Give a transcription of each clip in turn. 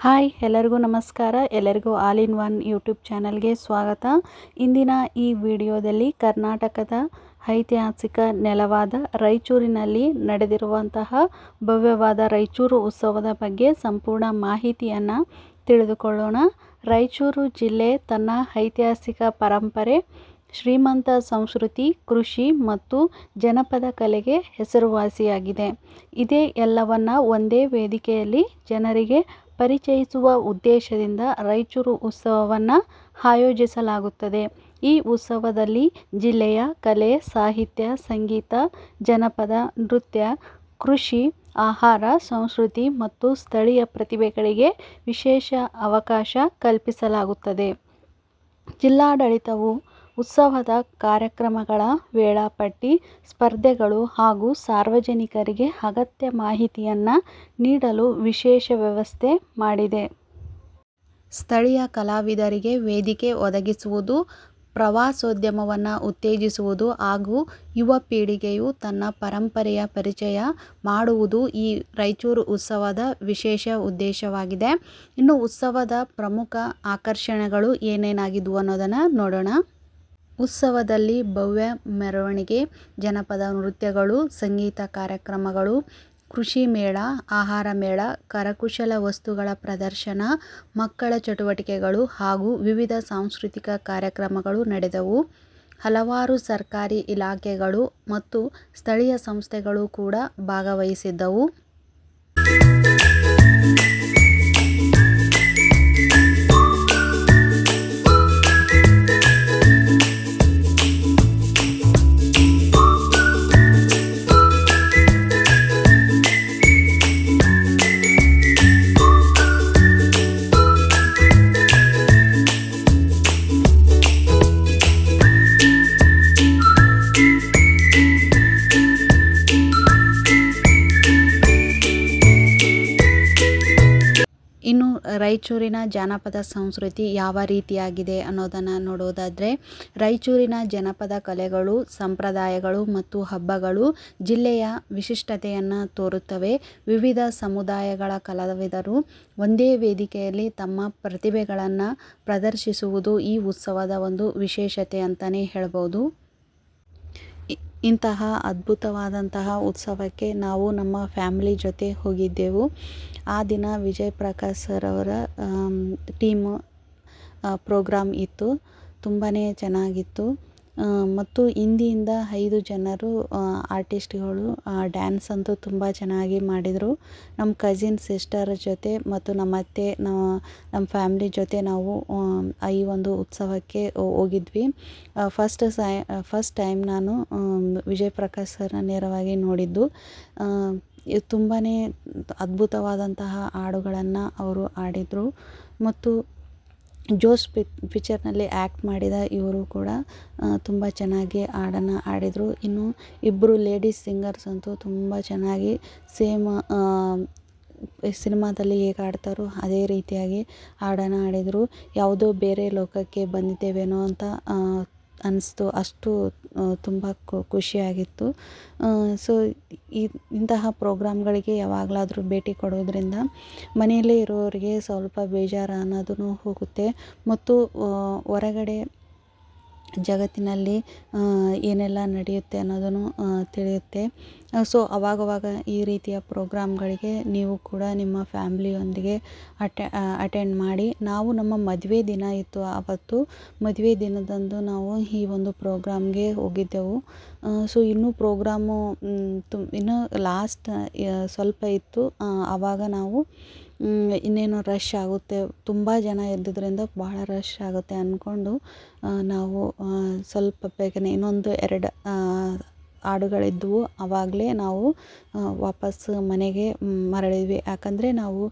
Hi ಎಲ್ಲರಿಗೂ ನಮಸ್ಕಾರ. ಎಲ್ಲರಿಗೂ ಆಲ್ ಇನ್ ಒನ್ ಯೂಟ್ಯೂಬ್ ಚಾನಲ್ಗೆ ಸ್ವಾಗತ. ಇಂದಿನ ಈ ವಿಡಿಯೋದಲ್ಲಿ ಕರ್ನಾಟಕದ ಐತಿಹಾಸಿಕ ನೆಲವಾದ ರಾಯಚೂರಿನಲ್ಲಿ ನಡೆದಿರುವಂತಹ ಭವ್ಯವಾದ ರಾಯಚೂರು ಉತ್ಸವದ ಬಗ್ಗೆ ಸಂಪೂರ್ಣ ಮಾಹಿತಿಯನ್ನು ತಿಳಿದುಕೊಳ್ಳೋಣ. ರಾಯಚೂರು ಜಿಲ್ಲೆ ತನ್ನ ಐತಿಹಾಸಿಕ ಪರಂಪರೆ, ಶ್ರೀಮಂತ ಸಂಸ್ಕೃತಿ, ಕೃಷಿ ಮತ್ತು ಜನಪದ ಕಲೆಗೆ ಹೆಸರುವಾಸಿಯಾಗಿದೆ. ಇದೇ ಎಲ್ಲವನ್ನ ಒಂದೇ ವೇದಿಕೆಯಲ್ಲಿ ಜನರಿಗೆ ಪರಿಚಯಿಸುವ ಉದ್ದೇಶದಿಂದ ರಾಯಚೂರು ಉತ್ಸವವನ್ನು ಆಯೋಜಿಸಲಾಗುತ್ತದೆ. ಈ ಉತ್ಸವದಲ್ಲಿ ಜಿಲ್ಲೆಯ ಕಲೆ, ಸಾಹಿತ್ಯ, ಸಂಗೀತ, ಜನಪದ, ನೃತ್ಯ, ಕೃಷಿ, ಆಹಾರ, ಸಂಸ್ಕೃತಿ ಮತ್ತು ಸ್ಥಳೀಯ ಪ್ರತಿಭೆಗಳಿಗೆ ವಿಶೇಷ ಅವಕಾಶ ಕಲ್ಪಿಸಲಾಗುತ್ತದೆ. ಜಿಲ್ಲಾಡಳಿತವು ಉತ್ಸವದ ಕಾರ್ಯಕ್ರಮಗಳ ವೇಳಾಪಟ್ಟಿ, ಸ್ಪರ್ಧೆಗಳು ಹಾಗೂ ಸಾರ್ವಜನಿಕರಿಗೆ ಅಗತ್ಯ ಮಾಹಿತಿಯನ್ನು ನೀಡಲು ವಿಶೇಷ ವ್ಯವಸ್ಥೆ ಮಾಡಿದೆ. ಸ್ಥಳೀಯ ಕಲಾವಿದರಿಗೆ ವೇದಿಕೆ ಒದಗಿಸುವುದು, ಪ್ರವಾಸೋದ್ಯಮವನ್ನು ಉತ್ತೇಜಿಸುವುದು ಹಾಗೂ ಯುವ ಪೀಳಿಗೆಯು ತನ್ನ ಪರಂಪರೆಯ ಪರಿಚಯ ಮಾಡುವುದು ಈ ರಾಯಚೂರು ಉತ್ಸವದ ವಿಶೇಷ ಉದ್ದೇಶವಾಗಿದೆ. ಇನ್ನು ಉತ್ಸವದ ಪ್ರಮುಖ ಆಕರ್ಷಣೆಗಳು ಏನೇನಾಗಿದ್ವು ಅನ್ನೋದನ್ನು ನೋಡೋಣ. ಉತ್ಸವದಲ್ಲಿ ಭವ್ಯ ಮೆರವಣಿಗೆ, ಜನಪದ ನೃತ್ಯಗಳು, ಸಂಗೀತ ಕಾರ್ಯಕ್ರಮಗಳು, ಕೃಷಿ ಮೇಳ, ಆಹಾರ ಮೇಳ, ಕರಕುಶಲ ವಸ್ತುಗಳ ಪ್ರದರ್ಶನ, ಮಕ್ಕಳ ಚಟುವಟಿಕೆಗಳು ಹಾಗೂ ವಿವಿಧ ಸಾಂಸ್ಕೃತಿಕ ಕಾರ್ಯಕ್ರಮಗಳು ನಡೆದವು. ಹಲವಾರು ಸರ್ಕಾರಿ ಇಲಾಖೆಗಳು ಮತ್ತು ಸ್ಥಳೀಯ ಸಂಸ್ಥೆಗಳು ಕೂಡ ಭಾಗವಹಿಸಿದ್ದವು. ಇನ್ನು ರಾಯಚೂರಿನ ಜಾನಪದ ಸಂಸ್ಕೃತಿ ಯಾವ ರೀತಿಯಾಗಿದೆ ಅನ್ನೋದನ್ನು ನೋಡೋದಾದರೆ, ರಾಯಚೂರಿನ ಜನಪದ ಕಲೆಗಳು, ಸಂಪ್ರದಾಯಗಳು ಮತ್ತು ಹಬ್ಬಗಳು ಜಿಲ್ಲೆಯ ವಿಶಿಷ್ಟತೆಯನ್ನು ತೋರುತ್ತವೆ. ವಿವಿಧ ಸಮುದಾಯಗಳ ಕಲಾವಿದರು ಒಂದೇ ವೇದಿಕೆಯಲ್ಲಿ ತಮ್ಮ ಪ್ರತಿಭೆಗಳನ್ನು ಪ್ರದರ್ಶಿಸುವುದು ಈ ಉತ್ಸವದ ಒಂದು ವಿಶೇಷತೆ ಅಂತಲೇ ಹೇಳ್ಬೋದು. ಇಂತಹ ಅದ್ಭುತವಾದಂತಹ ಉತ್ಸವಕ್ಕೆ ನಾವು ನಮ್ಮ ಫ್ಯಾಮಿಲಿ ಜೊತೆ ಹೋಗಿದ್ದೆವು. ಆ ದಿನ ವಿಜಯ್ ಪ್ರಕಾಶ್ ಸರ್ ಅವರ ಟೀಮ್ ಪ್ರೋಗ್ರಾಮ್ ಇತ್ತು. ತುಂಬಾ ಚೆನ್ನಾಗಿತ್ತು. ಮತ್ತು ಹಿಂದಿಯಿಂದ 5 ಜನರು ಆರ್ಟಿಸ್ಟ್ಗಳು ಡ್ಯಾನ್ಸ್ ಅಂತೂ ತುಂಬ ಚೆನ್ನಾಗಿ ಮಾಡಿದರು. ನಮ್ಮ ಕಸಿನ್ ಸಿಸ್ಟರ್ ಜೊತೆ ಮತ್ತು ನಮ್ಮ ಅತ್ತೆ, ನಮ್ಮ ಫ್ಯಾಮ್ಲಿ ಜೊತೆ ನಾವು ಈ ಒಂದು ಉತ್ಸವಕ್ಕೆ ಹೋಗಿದ್ವಿ. ಫಸ್ಟ್ ಟೈಮ್ ನಾನು ವಿಜಯ್ ಪ್ರಕಾಶ್ ಸರ್ನ ನೇರವಾಗಿ ನೋಡಿದ್ದು. ತುಂಬಾ ಅದ್ಭುತವಾದಂತಹ ಹಾಡುಗಳನ್ನು ಅವರು ಆಡಿದರು. ಮತ್ತು ಜೋಶ್ ಪಿಕ್ಚರ್ನಲ್ಲಿ ಆ್ಯಕ್ಟ್ ಮಾಡಿದ ಇವರು ಕೂಡ ತುಂಬ ಚೆನ್ನಾಗಿ ಹಾಡನ್ನು ಆಡಿದರು. ಇನ್ನು ಇಬ್ಬರು ಲೇಡೀಸ್ ಸಿಂಗರ್ಸ್ ಅಂತೂ ತುಂಬ ಚೆನ್ನಾಗಿ ಸೇಮ್ ಸಿನಿಮಾದಲ್ಲಿ ಹೇಗೆ ಹಾಡ್ತಾರೋ ಅದೇ ರೀತಿಯಾಗಿ ಹಾಡನ್ನು ಆಡಿದರು. ಯಾವುದೋ ಬೇರೆ ಲೋಕಕ್ಕೆ ಬಂದಿದ್ದೇವೇನೋ ಅಂತ ಅನ್ನಿಸ್ತು. ಅಷ್ಟು ತುಂಬ ಖುಷಿಯಾಗಿತ್ತು. ಸೊ ಇಂತಹ ಪ್ರೋಗ್ರಾಮ್ಗಳಿಗೆ ಯಾವಾಗಲಾದರೂ ಭೇಟಿ ಕೊಡೋದ್ರಿಂದ ಮನೆಯಲ್ಲೇ ಇರೋರಿಗೆ ಸ್ವಲ್ಪ ಬೇಜಾರು ಅನ್ನೋದೂ ಹೋಗುತ್ತೆ. ಮತ್ತು ಹೊರಗಡೆ ಜಗತ್ತಿನಲ್ಲಿ ಏನೆಲ್ಲ ನಡೆಯುತ್ತೆ ಅನ್ನೋದನ್ನು ತಿಳಿಯುತ್ತೆ. ಸೊ ಅವಾಗವಾಗ ಈ ರೀತಿಯ ಪ್ರೋಗ್ರಾಮ್ಗಳಿಗೆ ನೀವು ಕೂಡ ನಿಮ್ಮ ಫ್ಯಾಮ್ಲಿಯೊಂದಿಗೆ ಅಟೆಂಡ್ ಮಾಡಿ. ನಾವು ನಮ್ಮ ಮದುವೆ ದಿನ ಇತ್ತು ಆವತ್ತು. ಮದುವೆ ದಿನದಂದು ನಾವು ಈ ಒಂದು ಪ್ರೋಗ್ರಾಮ್ಗೆ ಹೋಗಿದ್ದೆವು. ಸೊ ಇನ್ನೂ ಪ್ರೋಗ್ರಾಮು ಇನ್ನೂ ಲಾಸ್ಟ್ ಸ್ವಲ್ಪ ಇತ್ತು. ಆವಾಗ ನಾವು ಇನ್ನೇನು ರಶ್ ಆಗುತ್ತೆ, ತುಂಬ ಜನ ಇದ್ದಿದ್ದರಿಂದ ಭಾಳ ರಶ್ ಆಗುತ್ತೆ ಅಂದ್ಕೊಂಡು ನಾವು ಸ್ವಲ್ಪ ಬೇಗನೆ ಇನ್ನೊಂದು 2 ಹಾಡುಗಳಿದ್ವು. ಆವಾಗಲೇ ನಾವು ವಾಪಸ್ ಮನೆಗೆ ಮರಳಿದ್ವಿ. ಯಾಕಂದರೆ ನಾವು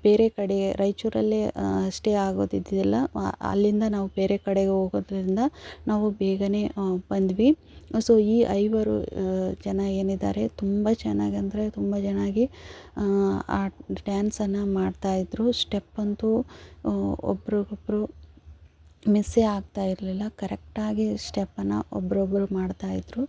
ಬೇರೆ ಕಡೆ ರಾಯಚೂರಲ್ಲೇ ಸ್ಟೇ ಆಗೋದಿದ್ದಿಲ್ಲ. ಅಲ್ಲಿಂದ ನಾವು ಬೇರೆ ಕಡೆಗೆ ಹೋಗೋದ್ರಿಂದ ನಾವು ಬೇಗನೆ ಬಂದ್ವಿ. ಸೊ ಈ 5 ಜನ ಏನಿದ್ದಾರೆ ತುಂಬ ಚೆನ್ನಾಗಿ ಅಂದರೆ ತುಂಬ ಚೆನ್ನಾಗಿ ಆ ಡ್ಯಾನ್ಸನ್ನು ಮಾಡ್ತಾಯಿದ್ರು. ಸ್ಟೆಪ್ ಅಂತೂ ಒಬ್ರಿಗೊಬ್ರು ಮಿಸ್ಸೇ ಆಗ್ತಾ ಇರಲಿಲ್ಲ. ಕರೆಕ್ಟಾಗಿ ಸ್ಟೆಪ್ಪನ್ನು ಒಬ್ಬರೊಬ್ಬರು ಮಾಡ್ತಾಯಿದ್ರು.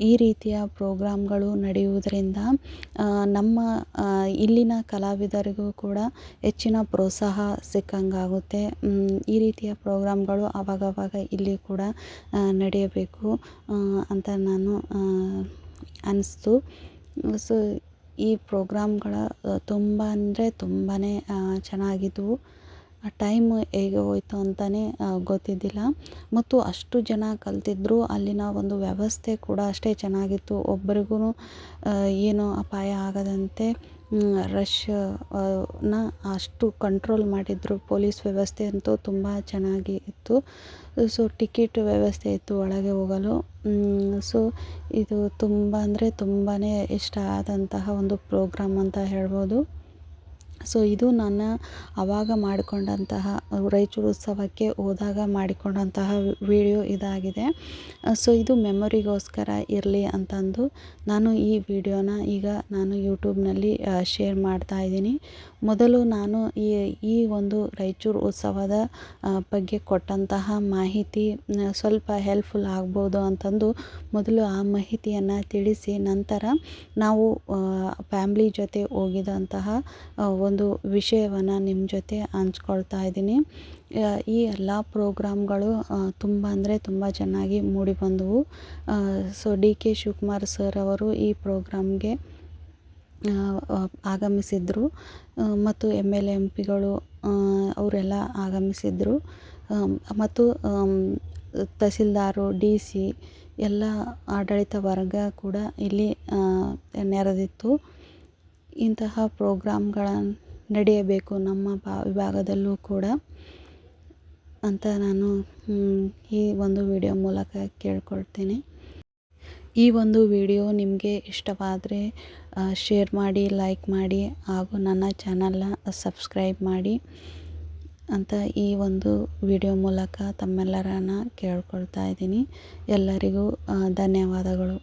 ಈ ರೀತಿಯ ಪ್ರೋಗ್ರಾಮ್ಗಳು ನಡೆಯುವುದರಿಂದ ನಮ್ಮ ಇಲ್ಲಿನ ಕಲಾವಿದರಿಗೂ ಕೂಡ ಹೆಚ್ಚಿನ ಪ್ರೋತ್ಸಾಹ ಸಿಕ್ಕಂಗಾಗುತ್ತೆ. ಈ ರೀತಿಯ ಪ್ರೋಗ್ರಾಮ್ಗಳು ಆವಾಗವಾಗ ಇಲ್ಲಿ ಕೂಡ ನಡೆಯಬೇಕು ಅಂತ ನಾನು ಅನ್ನಿಸ್ತು. ಸೊ ಈ ಪ್ರೋಗ್ರಾಮ್ಗಳ ತುಂಬ ಅಂದರೆ ತುಂಬಾ ಚೆನ್ನಾಗಿದ್ವು. ಆ ಟೈಮ್ ಹೇಗೆ ಹೋಯಿತು ಅಂತಲೇ ಗೊತ್ತಿದ್ದಿಲ್ಲ. ಮತ್ತು ಅಷ್ಟು ಜನ ಕಲ್ತಿದ್ರು. ಅಲ್ಲಿನ ಒಂದು ವ್ಯವಸ್ಥೆ ಕೂಡ ಅಷ್ಟೇ ಚೆನ್ನಾಗಿತ್ತು. ಒಬ್ಬರಿಗೂ ಏನು ಅಪಾಯ ಆಗದಂತೆ ರಶ್ ನ ಅಷ್ಟು ಕಂಟ್ರೋಲ್ ಮಾಡಿದ್ರು. ಪೊಲೀಸ್ ವ್ಯವಸ್ಥೆ ಅಂತೂ ತುಂಬ ಚೆನ್ನಾಗಿ ಇತ್ತು. ಸೊ ಟಿಕೆಟ್ ವ್ಯವಸ್ಥೆ ಇತ್ತು ಒಳಗೆ ಹೋಗಲು. ಸೊ ಇದು ತುಂಬ ಅಂದರೆ ತುಂಬಾ ಇಷ್ಟ ಆದಂತಹ ಒಂದು ಪ್ರೋಗ್ರಾಮ್ ಅಂತ ಹೇಳ್ಬೋದು. ಸೊ ಇದು ನನ್ನ ಆವಾಗ ಮಾಡಿಕೊಂಡಂತಹ ರಾಯಚೂರು ಉತ್ಸವಕ್ಕೆ ಹೋದಾಗ ಮಾಡಿಕೊಂಡಂತಹ ವಿಡಿಯೋ ಇದಾಗಿದೆ. ಸೊ ಇದು ಮೆಮೊರಿಗೋಸ್ಕರ ಇರಲಿ ಅಂತಂದು ನಾನು ಈ ವಿಡಿಯೋನ ಈಗ ನಾನು ಯೂಟ್ಯೂಬ್ನಲ್ಲಿ ಶೇರ್ ಮಾಡ್ತಾ ಇದ್ದೀನಿ. ಮೊದಲು ನಾನು ಈ ಒಂದು ರಾಯಚೂರು ಉತ್ಸವದ ಬಗ್ಗೆ ಕೊಟ್ಟಂತಹ ಮಾಹಿತಿ ಸ್ವಲ್ಪ ಹೆಲ್ಪ್ಫುಲ್ ಆಗ್ಬೋದು ಅಂತಂದು ಮೊದಲು ಆ ಮಾಹಿತಿಯನ್ನು ತಿಳಿಸಿ, ನಂತರ ನಾವು ಫ್ಯಾಮ್ಲಿ ಜೊತೆ ಹೋಗಿದಂತಹ ಒಂದು ವಿಷಯವನ್ನು ನಿಮ್ಮ ಜೊತೆ ಹಂಚ್ಕೊಳ್ತಾ ಇದ್ದೀನಿ. ಈ ಎಲ್ಲ ಪ್ರೋಗ್ರಾಮ್ಗಳು ತುಂಬ ಅಂದರೆ ತುಂಬ ಚೆನ್ನಾಗಿ ಮೂಡಿಬಂದವು. So D K Shivakumar sir ಅವರು ಈ ಪ್ರೋಗ್ರಾಮ್ಗೆ ಆಗಮಿಸಿದ್ರು ಮತ್ತು MLA MP ಗಳು ಅವರೆಲ್ಲ ಆಗಮಿಸಿದ್ರು. ಮತ್ತು ತಹಸೀಲ್ದಾರು, DC ಎಲ್ಲ ಆಡಳಿತ ವರ್ಗ ಕೂಡ ಇಲ್ಲಿ ನೆರೆದಿತ್ತು. ಇಂತಹ ಪ್ರೋಗ್ರಾಮ್ಗಳ ನಡೆಯಬೇಕು ನಮ್ಮ ವಿಭಾಗದಲ್ಲೂ ಕೂಡ ಅಂತ ನಾನು ಈ ಒಂದು ವಿಡಿಯೋ ಮೂಲಕ ಕೇಳ್ಕೊಳ್ತೀನಿ. ಈ ಒಂದು ವಿಡಿಯೋ ನಿಮಗೆ ಇಷ್ಟವಾದರೆ ಶೇರ್ ಮಾಡಿ, ಲೈಕ್ ಮಾಡಿ ಹಾಗೂ ನನ್ನ ಚಾನಲ್ನ ಸಬ್ಸ್ಕ್ರೈಬ್ ಮಾಡಿ ಅಂತ ಈ ಒಂದು ವಿಡಿಯೋ ಮೂಲಕ ತಮ್ಮೆಲ್ಲರನ್ನ ಕೇಳ್ಕೊಳ್ತಾ ಇದ್ದೀನಿ. ಎಲ್ಲರಿಗೂ ಧನ್ಯವಾದಗಳು.